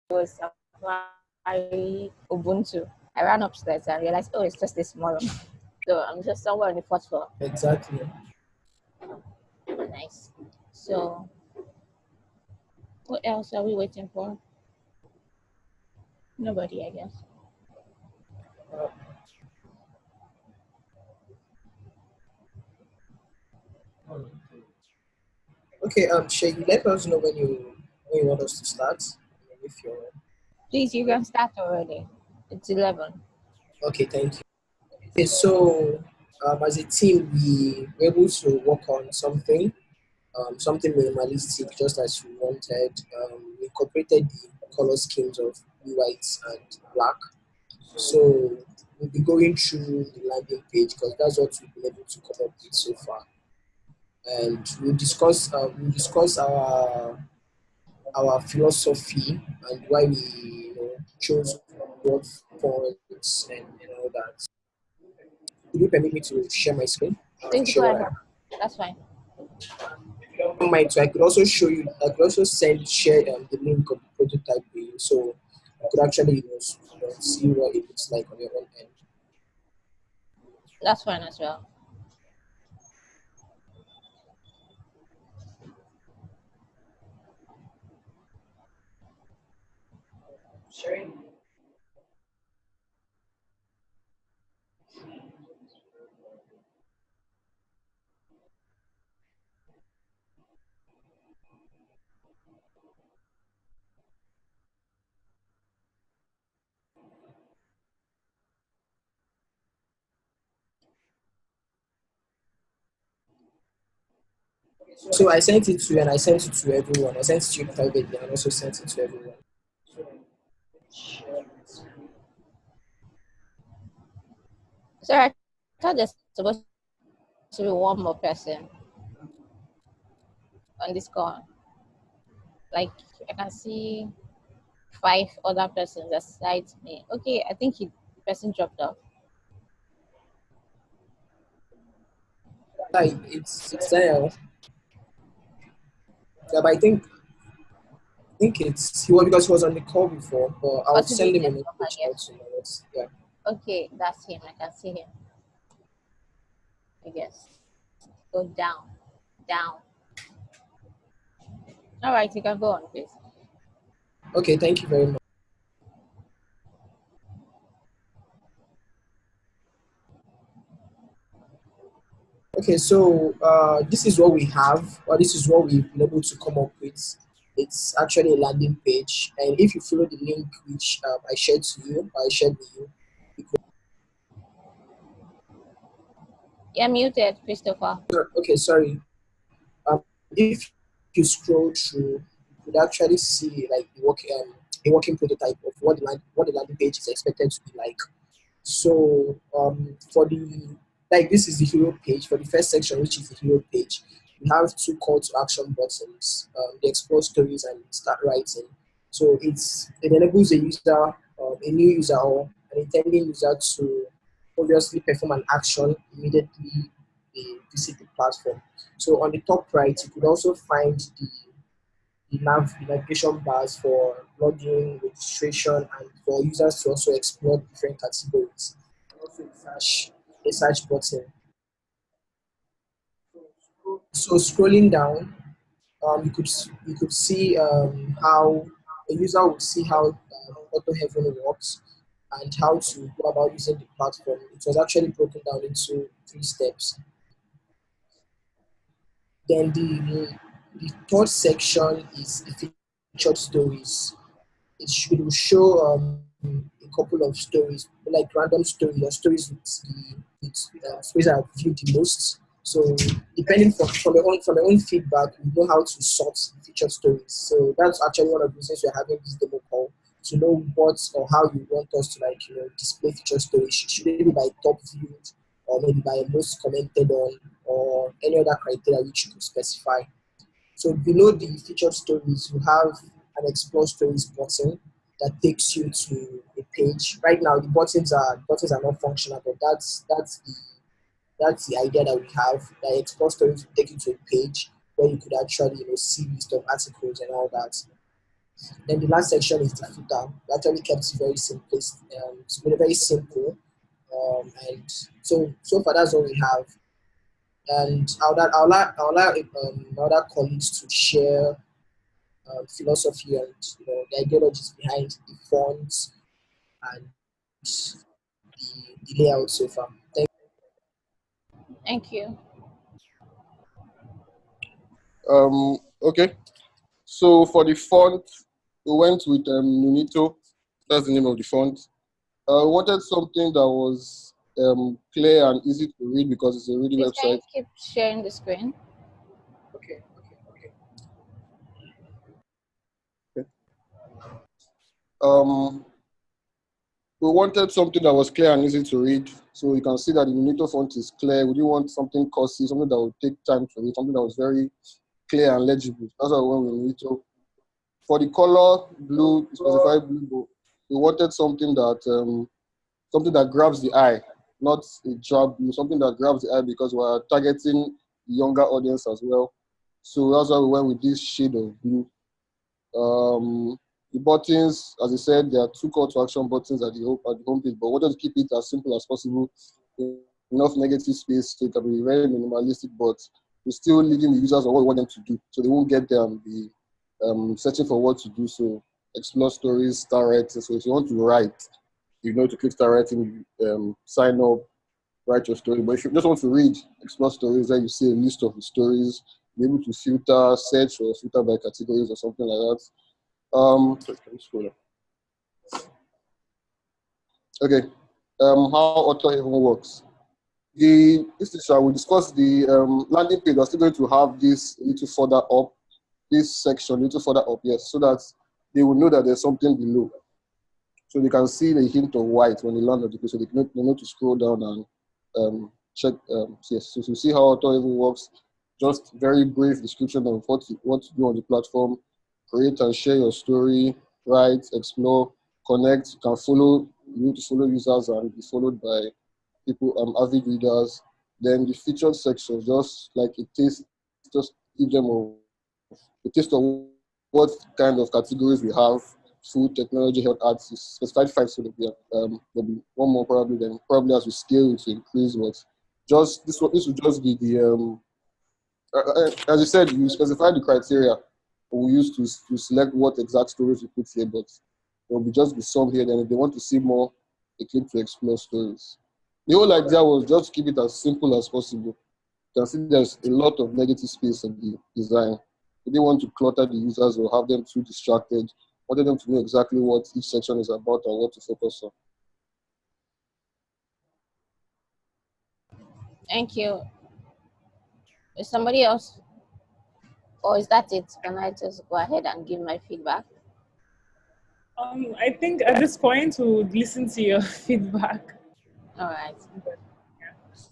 was Safari Ubuntu. I ran upstairs and realized, oh, it's just this tomorrow. So I'm just somewhere on the fourth floor. Exactly. Nice. So what else are we waiting for? Nobody, I guess. Okay, Shay, let us know when you want us to start. If you're Please, you can start already. It's 11. okay, thank you. Okay, so as a team, we were able to work on something minimalistic, just as we wanted. We incorporated the color schemes of blue, white, and black. So we'll be going through the landing page because that's what we've been able to come up with so far, and we'll discuss our philosophy and why we chose what fonts and all that. Could you permit me to share my screen? Please Share go what ahead. That's fine. I don't mind. So I could also show you. I could also share the link of the prototype with you, so you could actually see what it looks like on your own end. That's fine as well. So I sent it to you, and I sent it to everyone. I sent it to you privately, and also sent it to everyone. So I thought there's supposed to be one more person on this call. Like I can see 5 other persons aside me. Okay, I think the person dropped off. Like it's there. Yeah, but I think it's he was because he was on the call before, but I'll Possibly send him a there's someone message here. out tomorrow. Yeah. Okay, that's him. I can see him. I guess. Go down, down. All right, you can go on, please. Okay. Thank you very much. Okay, so this is what we have, or this is what we've been able to come up with. It's actually a landing page, and if you follow the link which I shared with you, You're muted, Christopher. okay, sorry. If you scroll through, you could actually see like a working prototype of what the landing page is expected to be like. So for the like this is the hero page for the first section, which is the hero page. We have two call to action buttons: the explore stories and start writing. So it enables a new user or an intending user to obviously perform an action immediately they visit the platform. So on the top right, you could also find the navigation bars for login, registration, and for users to also explore different categories. And also a search button. So scrolling down, you could see how a user would see how Auto Heaven works and how to go about using the platform. It was actually broken down into 3 steps. Then the third section is the featured stories. It will show a couple of stories, like random stories or stories with stories that are viewed the most. So depending from your own feedback, you know how to sort featured stories. So that's actually one of the reasons we're having this demo call to know what or how you want us to display featured stories. Should it be by top viewed or maybe by most commented on or any other criteria which you could specify. So below the featured stories, you have an explore stories button that takes you to a page. Right now, the buttons are not functional, but that's the idea that we have. That explore stories will take you to a page where you could actually see list of articles and all that. Then the last section is the footer. We actually kept it very simplest. It's very simple. And so far that's all we have. And I'll allow other colleagues to share philosophy and the ideologies behind the fonts and the layout so far. Thank you. Okay. So for the font, we went with Nunito. That's the name of the font. We wanted something that was clear and easy to read because it's a reading Please, can you website. keep sharing the screen? Okay. Okay. Um, we wanted something that was clear and easy to read. So you can see that the Nunito font is clear. We didn't want something cursive, something that would take time to read, something that was very clear and legible. That's why we went with Nunito. For the color blue, specified blue, we wanted something that grabs the eye, not a drab blue, something that grabs the eye because we're targeting the younger audience as well. So that's why we went with this shade of blue. The buttons, as I said, there are two call to action buttons at the homepage, but we wanted to keep it as simple as possible, enough negative space so it can be very minimalistic, but we're still leading the users on what we want them to do, so they won't get there and be searching for what to do. So explore stories, start writing. So if you want to write, you know to click start writing, sign up, write your story. But if you just want to read, explore stories, then you see a list of the stories, be able to filter, search, or filter by categories or something like that. Sorry, can you scroll up? Okay. How author even works. This is we discussed the landing page. We're still going to have this a little further up, this section a little further up, yes, so that they will know that there's something below. So they can see the hint of white when they land on the page, so they know to scroll down and check. Yes, so to see how auto even works, just very brief description of what to do on the platform, create and share your story, write, explore, connect. You can follow, you need to follow users and be followed by people, avid readers. Then the featured section, just like a taste, just give them a taste of what kind of categories we have: food, technology, health, arts. Is specified five, so there'll be one more probably. Then probably as we scale it to increase, but just this will just be the as you said, you specify the criteria we use to select what exact stories we put here, but there will just be some here. Then if they want to see more, they click to explore stories. The whole idea was just keep it as simple as possible. You can see there's a lot of negative space in the design. We didn't want to clutter the users or have them too distracted. Wanted them to know exactly what each section is about and what to focus on. Thank you. Is somebody else, or is that it? Can I just go ahead and give my feedback? I think at this point we would listen to your feedback. All right.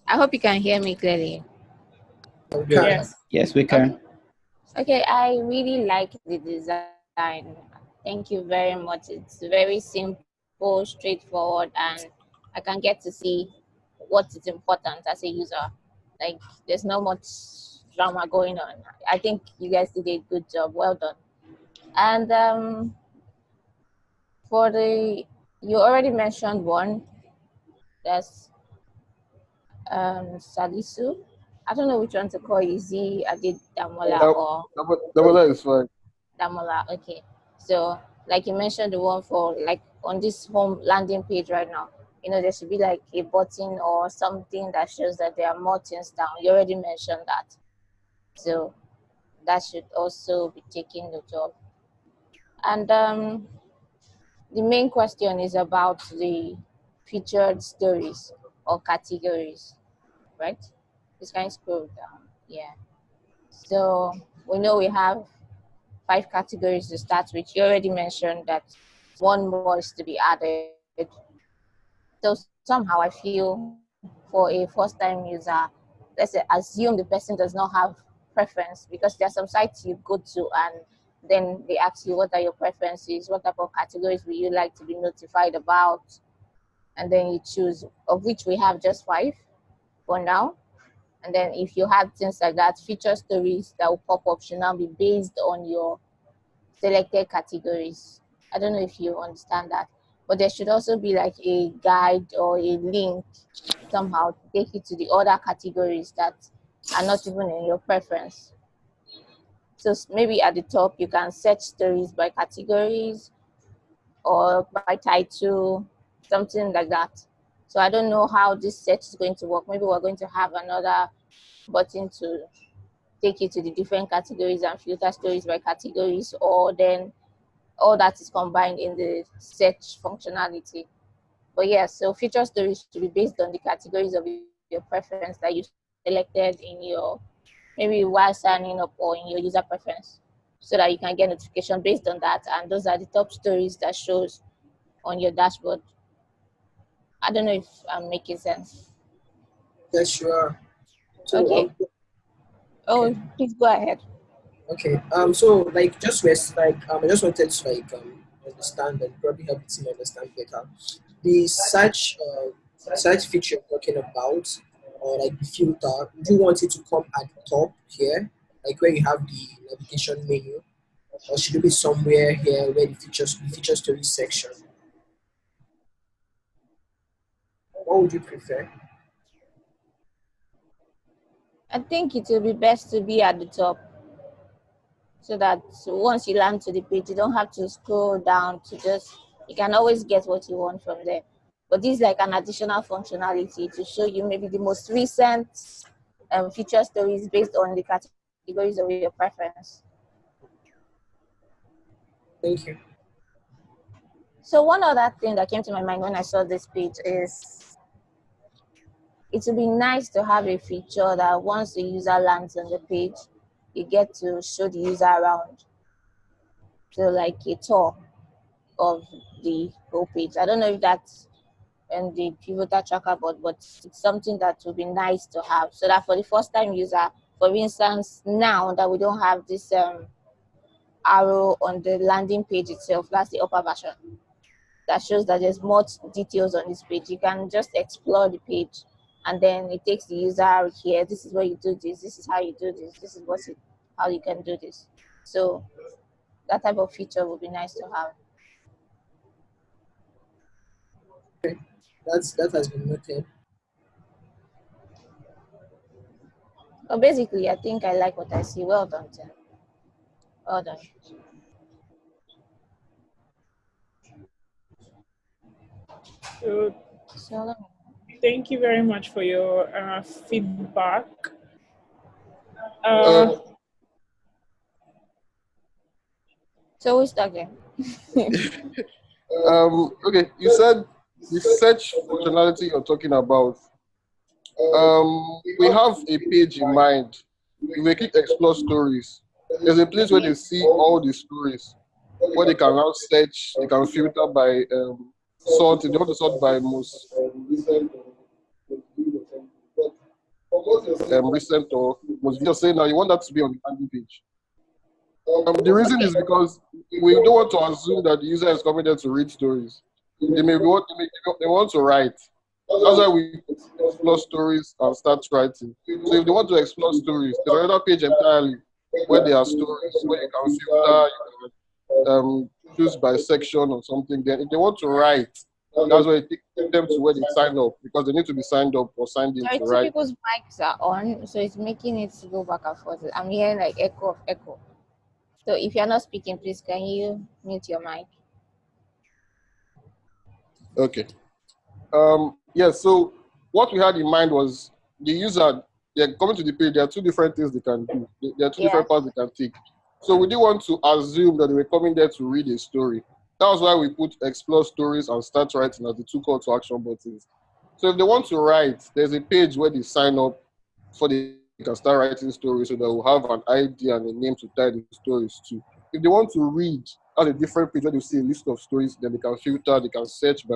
I hope you can hear me clearly. Yes. Yes, we can. Okay, I really like the design. Thank you very much. It's very simple, straightforward, and I can get to see what is important as a user. Like, there's not much drama going on. I think you guys did a good job. Well done. And for you already mentioned one. That's Salisu. I don't know which one to call you. Z Adid Damola or Damola is fine. Damola. Okay. So, like you mentioned, the one for like on this home landing page right now, there should be like a button or something that shows that there are more things down. You already mentioned that. So, that should also be taken note of. And the main question is about the featured stories or categories, right? Just kind of scroll down. Yeah. So we know we have 5 categories to start with. You already mentioned that one more is to be added. So somehow I feel for a first-time user, let's say assume the person does not have preference, because there are some sites you go to and then they ask you what are your preferences, what type of categories will you like to be notified about, and then you choose, of which we have just 5 for now. And then if you have things like that, feature stories that will pop up should now be based on your selected categories. I don't know if you understand that, but there should also be like a guide or a link somehow to take you to the other categories that are not even in your preference. So maybe at the top you can search stories by categories or by title, something like that. So I don't know how this search is going to work. Maybe we're going to have another button to take you to the different categories and filter stories by categories, or then all that is combined in the search functionality. But yeah, so feature stories should be based on the categories of your preference that you selected in your, maybe while signing up or in your user preference, so that you can get notification based on that. And those are the top stories that shows on your dashboard. I don't know if I'm making sense. Yes, sure. So Okay. okay. Oh, please go ahead. Okay. So like just rest like I just wanted to understand and probably help the team understand better. The search feature you're talking about, or like the filter, do you want it to come at the top here, like where you have the navigation menu, or should it be somewhere here where the feature story section? What would you prefer? I think it will be best to be at the top, so that once you land to the page, you don't have to scroll down to just, you can always get what you want from there. But this is like an additional functionality to show you maybe the most recent feature stories based on the categories of your preference. Thank you. So one other thing that came to my mind when I saw this page is it would be nice to have a feature that once the user lands on the page, you get to show the user around. So like a tour of the whole page. I don't know if that's in the pivotal tracker board, but it's something that would be nice to have, so that for the first time user, for instance, now that we don't have this arrow on the landing page itself, that's the upper version, that shows that there's more details on this page. You can just explore the page and then it takes the user here. This is where you do this. This is how you do this. This is how you can do this. So that type of feature would be nice to have. Okay. That has been noted. But basically, I think I like what I see. Well done, Tim. Well done. So So let me. thank you very much for your feedback. Uh, So who's talking? okay, you said the search functionality you're talking about. We have a page in mind. If we click explore stories, there's a place where they see all the stories, where they can now search, they can filter by sort. If they want to sort by most recent or most video, say now you want that to be on the landing page. The reason Okay. is because we don't want to assume that the user is coming there to read stories. They want to write. That's why we explore stories and start writing. So if they want to explore stories, there's another page entirely where there are stories, where you can filter, you can choose by section or something. Then if they want to write, that's why it takes them to where they sign up, because they need to be signed up or signed in Sorry, to two write. people's mics are on, so it's making it go back and forth. I'm hearing like echo of echo. So if you're not speaking, please can you mute your mic? Okay. Yes, so what we had in mind was the user, they're coming to the page, there are two different things they can do. There are two Yeah. different paths they can take. So we didn't want to assume that they were coming there to read a story. That was why we put explore stories and start writing as the two call to action buttons. So if they want to write, there's a page where they sign up for they can start writing stories, so they will have an idea and a name to tie the stories to. If they want to read, that's a different page where they see a list of stories, then they can filter, they can search by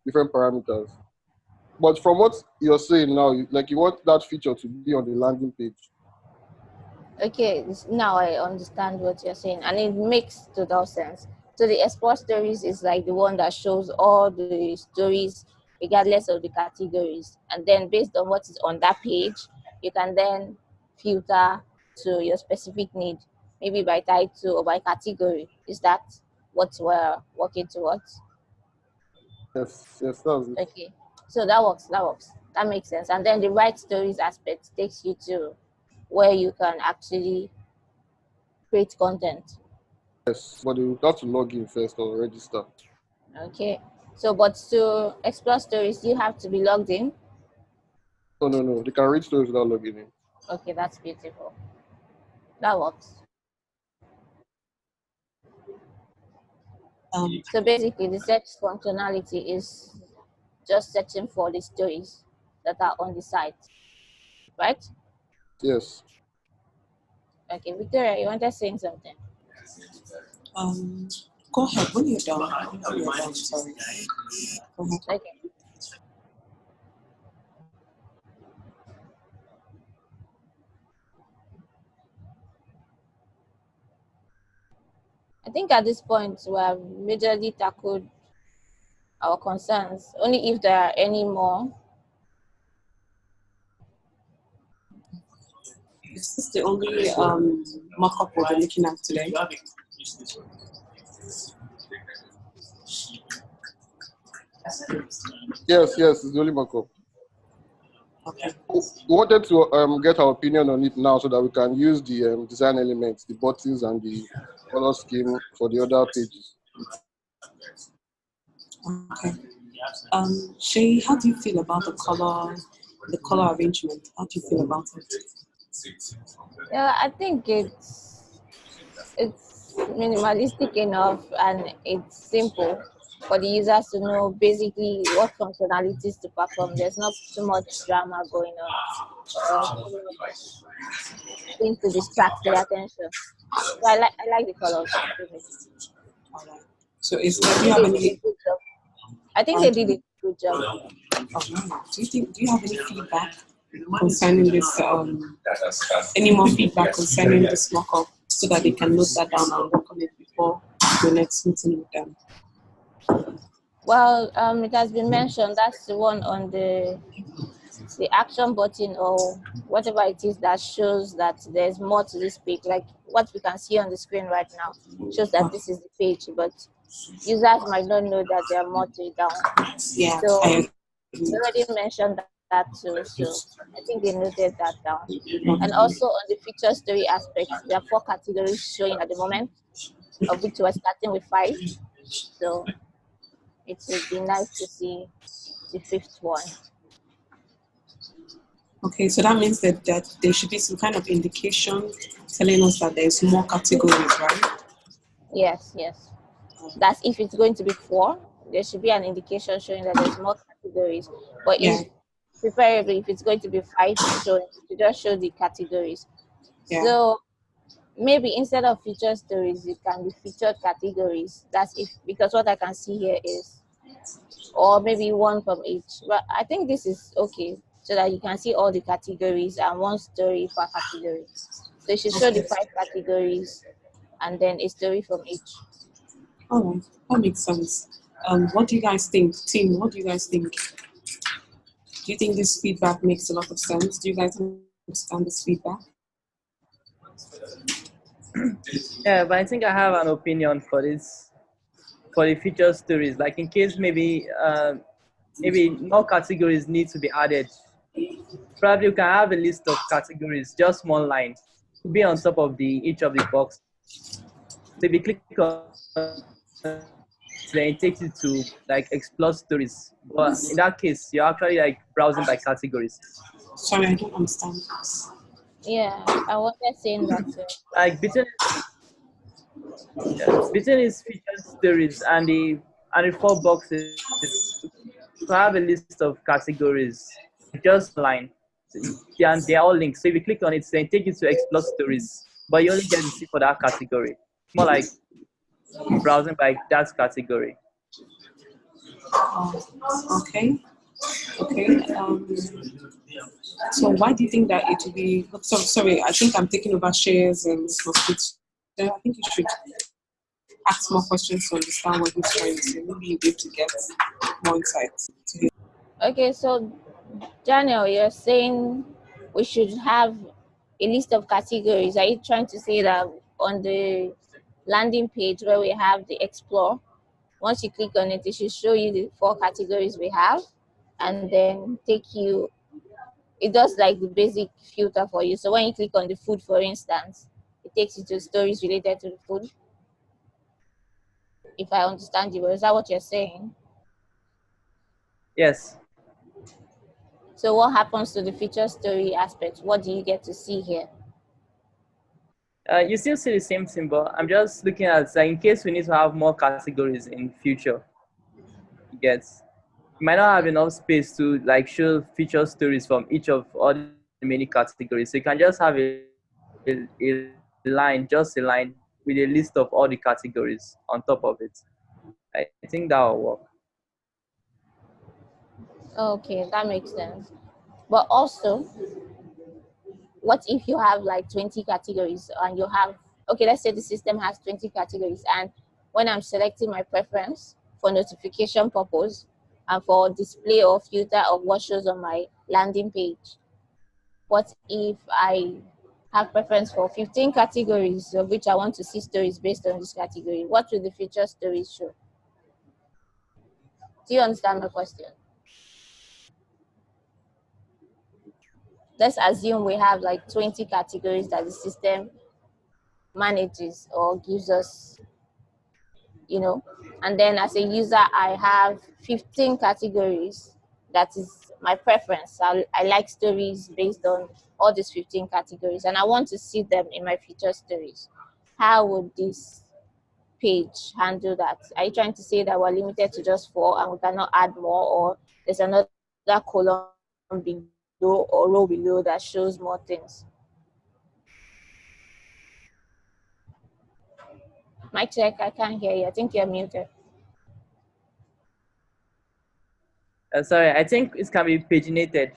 different parameters. But from what you're saying now, like you want that feature to be on the landing page. Okay, now I understand what you're saying, and it makes total sense. So the export stories is like the one that shows all the stories, regardless of the categories, and then based on what is on that page, you can then filter to your specific need. maybe by title or by category. Is that what we're working towards? Yes, yes, that's it. Okay, so that works. That makes sense. And then the right stories aspect takes you to where you can actually create content. Yes, but you have to log in first or register. Okay, so but to explore stories, you have to be logged in. No, no, no. They can read stories without logging in. Okay, that's beautiful. That works. So basically, the search functionality is just searching for the stories that are on the site, right? Yes. Okay, Victoria, you wanted saying something? Go ahead. When you're done. When you're done, sorry. Go ahead. Okay. I think at this point we have majorly tackled our concerns. Only if there are any more. Is this the only markup we're looking at today? Yes, yes, it's the only markup. Okay. We wanted to get our opinion on it now so that we can use the design elements, the buttons and the color scheme for the other pages. Okay. Shay, how do you feel about the color arrangement? How do you feel about it? Yeah, I think it's minimalistic enough and it's simple for the users to know basically what functionalities to perform. There's not too much drama going on, things to distract their attention. So I like the colors. All right. So do you have any? I think they did a good job. Do you have any feedback concerning this? Any more feedback concerning this mockup so that they can note that down and work on it before the next meeting with them? Well, it has been mentioned that's the one on the action button or whatever it is that shows that there's more to this page. Like what we can see on the screen right now shows that this is the page, but users might not know that there are more to it down. Yeah. So they already mentioned that too. So I think they noted that down. And also on the feature story aspect, there are 4 categories showing at the moment, of which we're starting with 5. So it would be nice to see the 5th one. Okay, so that means that there should be some kind of indication telling us that there's more categories, right? Yes. That's if it's going to be 4, there should be an indication showing that there's more categories. But Yeah. if preferably if it's going to be 5 showing, to just show the categories. Yeah. So maybe instead of feature stories, it can be featured categories. That's if, because what I can see here is, or maybe 1 from each. But I think this is okay, so that you can see all the categories and 1 story per category. So you should show the 5 categories and then a story from each. All right, that makes sense. What do you guys think? Team, what do you guys think? Do you think this feedback makes a lot of sense? Do you guys understand this feedback? Yeah, but I think I have an opinion for this, for the feature stories. Like in case maybe more categories need to be added. Probably you can have a list of categories, just 1 line, to be on top of each of the box. So if you click on, then it takes you to like explore stories. But in that case, you're actually like browsing by categories. Sorry, I don't understand. Yeah, I wanted saying that too. Like between these featured stories and the 4 boxes, to have a list of categories, just line. They're all linked. So if you click on it, then it takes you to explore stories, but you only get to see for that category. More like browsing by that category. Okay. So why do you think that it will be? Sorry, I think I'm taking over shares and responsibility. I think you should ask more questions to understand what he's trying to say. Maybe you'll be able to get more insights. Okay, so Daniel, you're saying we should have a list of categories. Are you trying to say that on the landing page where we have the explore, once you click on it, it should show you the 4 categories we have, and then take you, it does like the basic filter for you. So when you click on the food, for instance, it takes you to stories related to the food. If I understand you, is that what you're saying? Yes. So what happens to the feature story aspect? What do you get to see here? You still see the same thing, but I'm just looking at, like, in case we need to have more categories in future. You get, you might not have enough space to like show feature stories from each of all the many categories. So you can just have a line, just a line with a list of all the categories on top of it. I think that will work. Okay, that makes sense. But also, what if you have like 20 categories and you have, okay, let's say the system has 20 categories, and when I'm selecting my preference for notification purpose and for display or filter of what shows on my landing page, what if I have preference for 15 categories of which I want to see stories based on this category? What will the feature stories show? Do you understand my question? Let's assume we have like 20 categories that the system manages or gives us, you know, and then as a user, I have 15 categories. That is my preference. I like stories based on all these 15 categories, and I want to see them in my feature stories. How would this page handle that? Are you trying to say that we're limited to just 4 and we cannot add more, or there's another column below or row below that shows more things? Mic check, I can't hear you. I think you're muted. Sorry, I think it can be paginated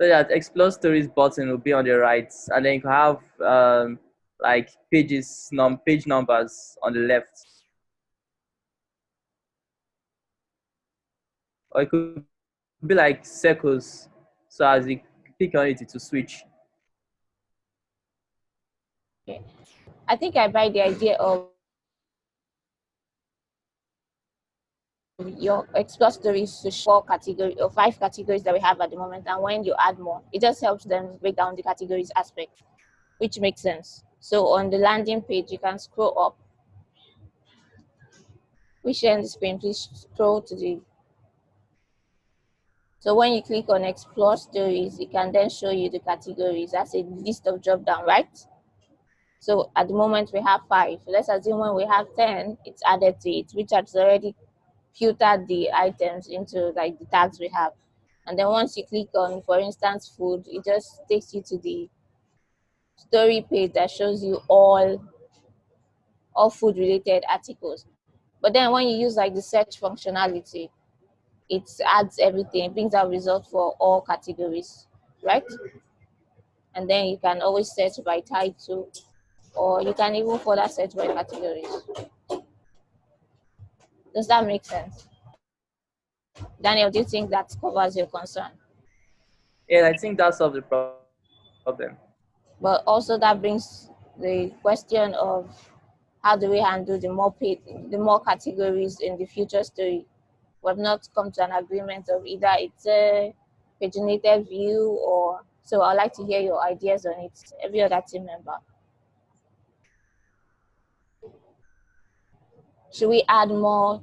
so that explore stories button will be on the right, and then you can have like page numbers on the left, or it could be like circles. So as you click on it, it will switch. Okay. I think I buy the idea of your explore stories to 4 categories or 5 categories that we have at the moment, and when you add more, it just helps them break down the categories aspect, which makes sense. So on the landing page, you can scroll up. We share the screen, please scroll to the. So when you click on explore stories, it can then show you the categories as a list of drop down, right? So at the moment we have 5. Let's assume when we have 10, it's added to it, which has already filtered the items into like the tags we have. And then once you click on, for instance, food, it just takes you to the story page that shows you all food related articles. But then when you use like the search functionality, it adds everything, brings out results for all categories, right? And then you can always search by title, or you can even further search by categories. Does that make sense? Daniel, do you think that covers your concern? Yeah, I think that solves the problem. But also that brings the question of how do we handle the more categories in the future story? We have not come to an agreement of either it's a paginated view, or so I'd like to hear your ideas on it, every other team member. Should we add more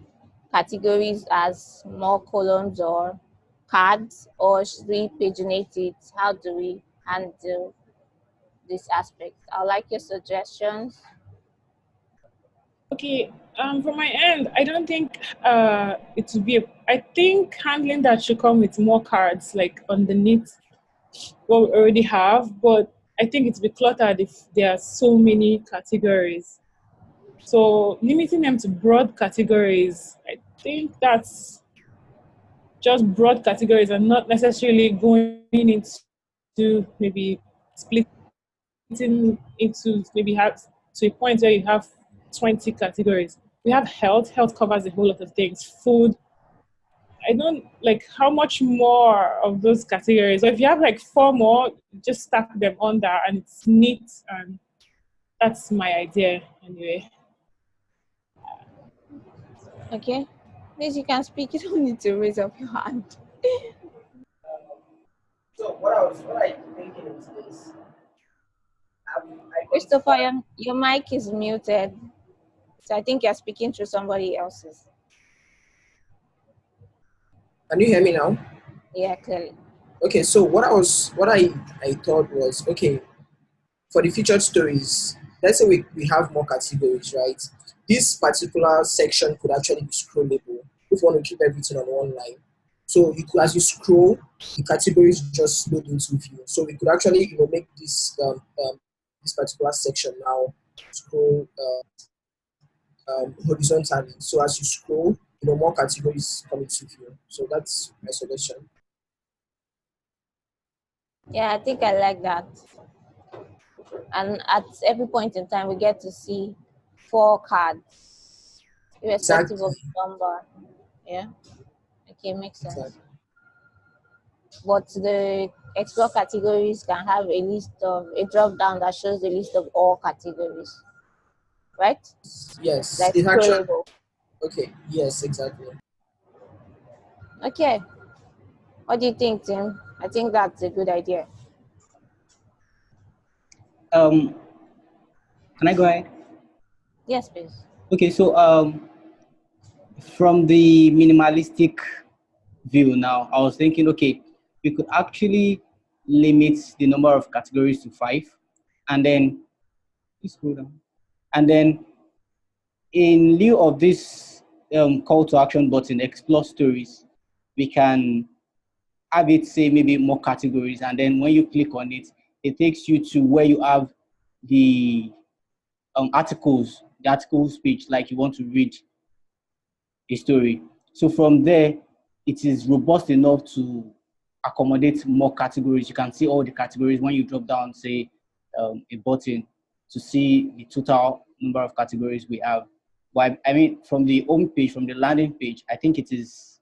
categories as more columns or cards, or should we paginate it? How do we handle this aspect? I'd like your suggestions. Okay, from my end, I don't think it would be. I think handling that should come with more cards, like underneath what we already have. But I think it's be cluttered if there are so many categories. So limiting them to broad categories, I think that's just broad categories and not necessarily going into maybe splitting into maybe have to a point where you have 20 categories. We have health. Health covers a whole lot of things. Food. I don't like how much more of those categories. So if you have like 4 more, just stack them on there and it's neat and That's my idea anyway. Okay. Please, you can speak. You don't need to raise up your hand. So what I thinking is this. I Christopher, consider, your mic is muted. So I think you're speaking through somebody else's. can you hear me now? Yeah, clearly. Okay, so what I thought was, okay, for the featured stories, let's say we have more categories, right? This particular section could actually be scrollable if you want to keep everything on one line. So you could, as you scroll, the categories just load into view. So we could actually, make this particular section now scroll horizontally. So as you scroll, more categories come into view. So that's my suggestion. Yeah, I think I like that. And at every point in time, we get to see 4 cards, irrespective Exactly. of the number. Yeah. Okay, makes sense. Exactly. But the explore categories can have a drop down that shows the list of all categories, right? Yes, Like it actually. scrollable. Okay. Yes, exactly. Okay. What do you think, Tim? I think that's a good idea. Um, can I go ahead? Yes, please. Okay, so from the minimalistic view now, I was thinking, okay, we could actually limit the number of categories to 5, and then please scroll down. And then in lieu of this call to action button, explore stories, we can have it say maybe more categories, and then when you click on it, it takes you to where you have the the articles page, like you want to read a story. So from there, it is robust enough to accommodate more categories. You can see all the categories when you drop down, say, a button to see the total number of categories we have. But I mean, from the home page, from the landing page, I think it is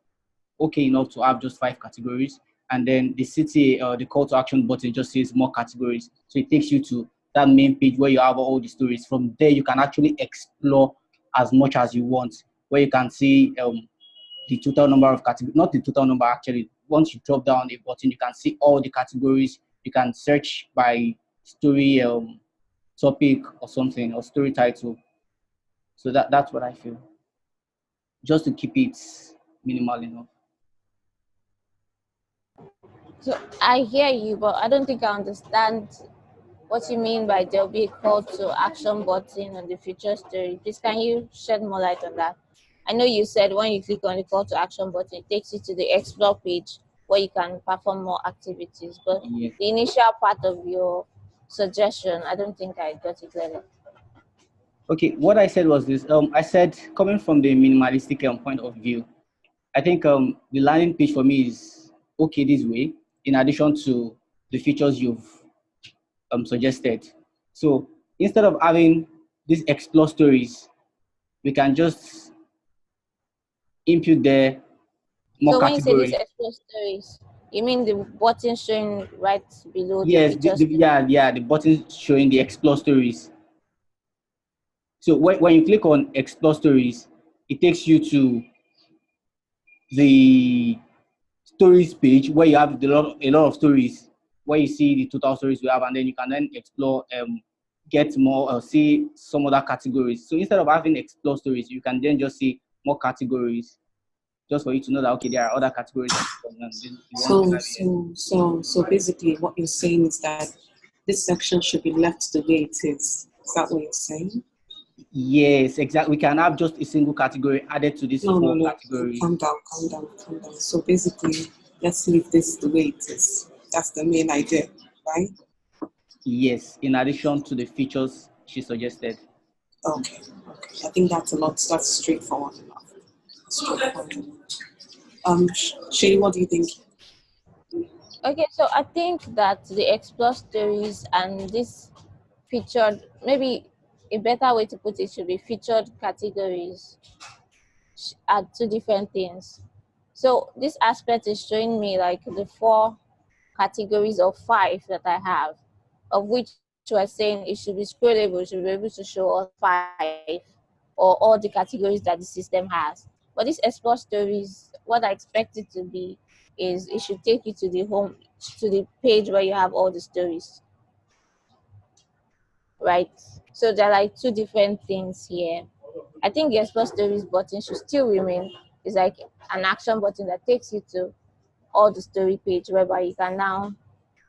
okay enough to have just 5 categories. And then the city, the call to action button just says more categories. So it takes you to that main page where you have all the stories. From there, you can actually explore as much as you want, where you can see the total number of categories, not the total number actually. Once you drop down a button, you can see all the categories. You can search by story topic or something, or story title. So that's what I feel. Just to keep it minimal enough. So I hear you, but I don't think I understand what you mean by there'll be a call to action button on the future story. Please, can you shed more light on that? I know you said when you click on the call to action button, it takes you to the explore page where you can perform more activities. But Yeah. the initial part of your suggestion, I don't think I got it clearly. Okay, what I said was this. I said, coming from the minimalistic point of view, I think the landing page for me is okay this way, in addition to the features you've suggested. So instead of having these explore stories, we can just input there more So when you say these categories. explore stories, you mean the button showing right below the Yes, feature story? yeah, the button showing the explore stories. So when you click on explore stories, it takes you to the stories page where you have a lot of stories, where you see the total stories we have, and then you can then explore, get more, see some other categories. So instead of having explore stories, you can then just see more categories, just for you to know that okay, there are other categories than the ones we have here. So basically, what you're saying is that this section should be left the way it is. Is that what you're saying? Yes, exactly. We can have just a single category added to these No, no, 4 no. categories. Calm down, calm down, calm down. So basically, let's leave this the way it is. That's the main idea, right? Yes, in addition to the features she suggested. Okay, okay. I think that's straightforward enough. Straightforward enough. Shay, what do you think? Okay, so I think that the explore stories and this featured, maybe a better way to put it should be featured categories are 2 different things. So this aspect is showing me like the 4 categories of 5 that I have, of which we're saying it should be scrollable, it should be able to show all 5 or all the categories that the system has. But this explore stories, what I expect it to be is it should take you to the page where you have all the stories, right? So there are like 2 different things here. I think the explore stories button should still remain. It's like an action button that takes you to all the story page, whereby you can now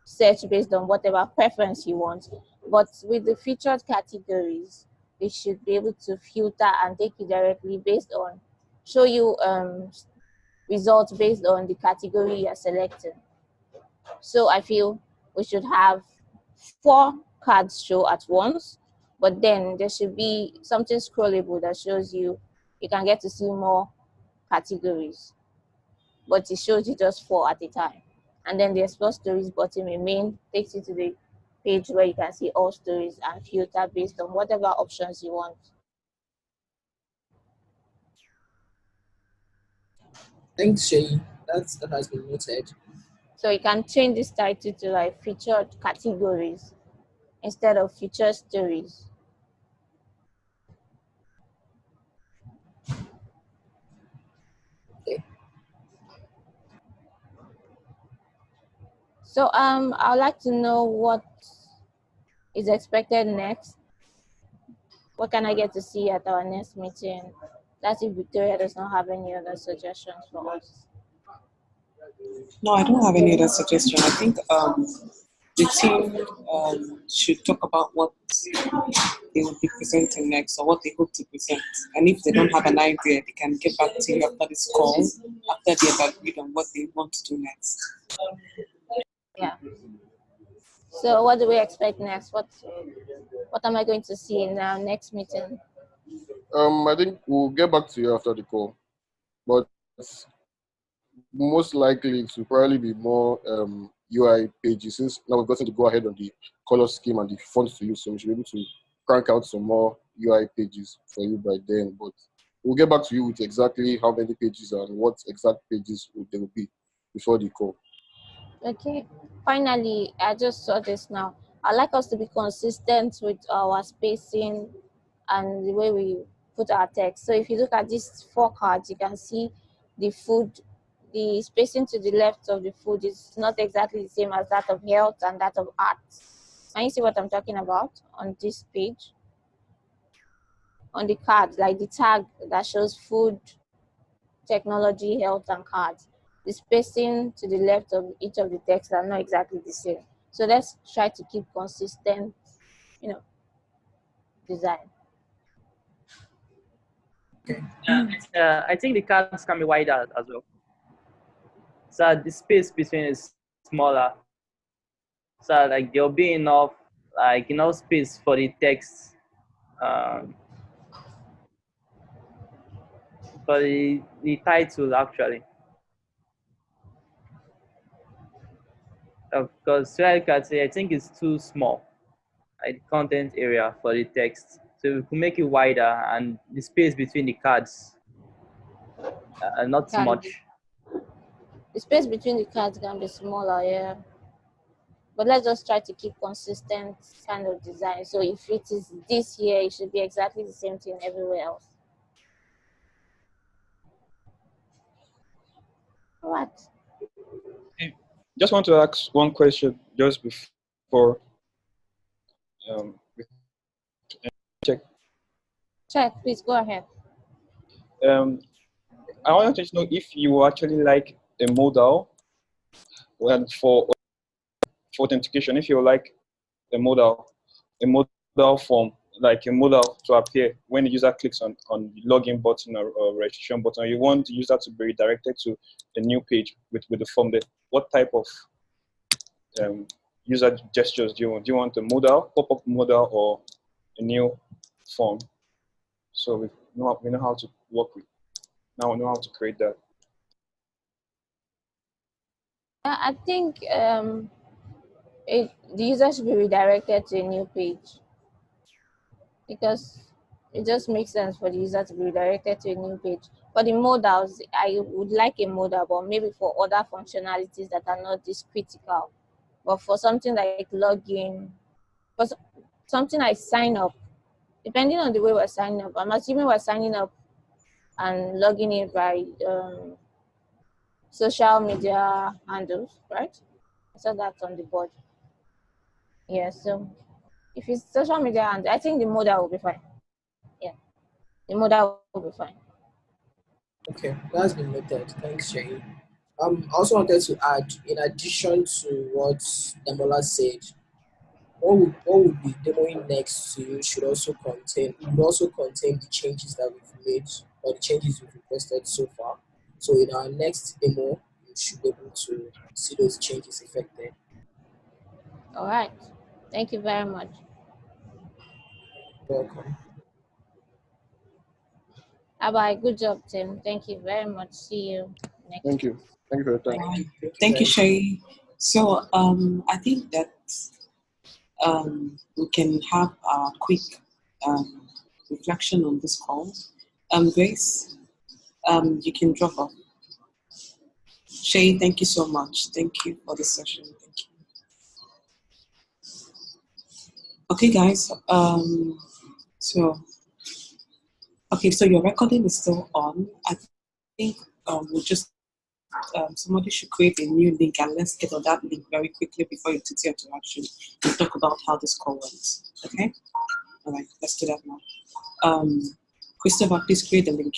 search based on whatever preference you want. But with the featured categories, it should be able to filter and take you directly based on, show you results based on the category you're selecting. So I feel we should have 4 cards show at once, but then there should be something scrollable that shows you can get to see more categories, but it shows you just 4 at a time. And then the explore stories button remain, takes you to the page where you can see all stories and filter based on whatever options you want. Thanks, Shay. That has been noted. So you can change this title to like featured categories instead of featured stories. Okay. So I would like to know what is expected next. What can I get to see at our next meeting? That's if Victoria does not have any other suggestions for us. No, I don't have any other suggestion. I think the team should talk about what they will be presenting next or what they hope to present. And if they don't have an idea, they can get back to you after this call, after they have agreed on what they want to do next. Yeah. So what do we expect next? What am I going to see in our next meeting? I think we'll get back to you after the call, but most likely it will probably be more UI pages, since now we've gotten to go ahead on the color scheme and the fonts to use, so we should be able to crank out some more UI pages for you by then. But we'll get back to you with exactly how many pages and what exact pages there will be before the call. Okay. Finally, I just saw this now. I'd like us to be consistent with our spacing and the way we put our text. So if you look at these 4 cards, you can see the food, the spacing to the left of the food is not exactly the same as that of health and that of arts. Can you see what I'm talking about on this page? On the card, like the tag that shows food, technology, health, and cards. The spacing to the left of each of the texts are not exactly the same. So let's try to keep consistent, design. I think the cards can be wider as well. So the space between is smaller. So like there'll be enough space for the text, for the title actually. Because I think it's too small, like the content area for the text. So we could make it wider and the space between the cards, not too much. The space between the cards can be smaller, yeah. But let's just try to keep consistent kind of design. So if it is this here, it should be exactly the same thing everywhere else. What? Just want to ask one question just before we check. Check, please go ahead. I want to know if you actually like a modal for authentication. If you like a modal form, like a modal to appear when the user clicks on the login button or registration button, you want the user to be redirected to the new page with the form there. What type of user gestures do you want? Do you want a modal, pop-up modal, or a new form? So we know how to work with. Now we know how to create that. I think the user should be redirected to a new page, because it just makes sense for the user to be redirected to a new page. For the modals, I would like a modal, but maybe for other functionalities that are not this critical. But for something like login Because something I sign up, depending on the way we're signing up, I'm assuming we're signing up and logging in by social media handles, right? I saw that on the board. Yeah, so if it's social media, and I think the model will be fine. Yeah, the model will be fine. Okay, that's been noted. Thanks, Shay. I also wanted to add, in addition to what Damola said, what would be demoing next to you should also contain the changes that we've made or the changes we've requested so far. So in our next demo, you should be able to see those changes effected. All right. Thank you very much. Welcome. Bye bye. Good job, Tim. Thank you very much. See you next Thank you. Thank you for your time. Thank you. Thank you, very Shay. So I think that we can have a quick reflection on this call. Grace, you can drop off. Shay, thank you so much. Thank you for the session. Thank you. Okay, guys. So your recording is still on. I think we'll just somebody should create a new link, and let's get on that link very quickly before you take your interaction and talk about how this call went. Okay? All right, let's do that now. Christopher, please create the link.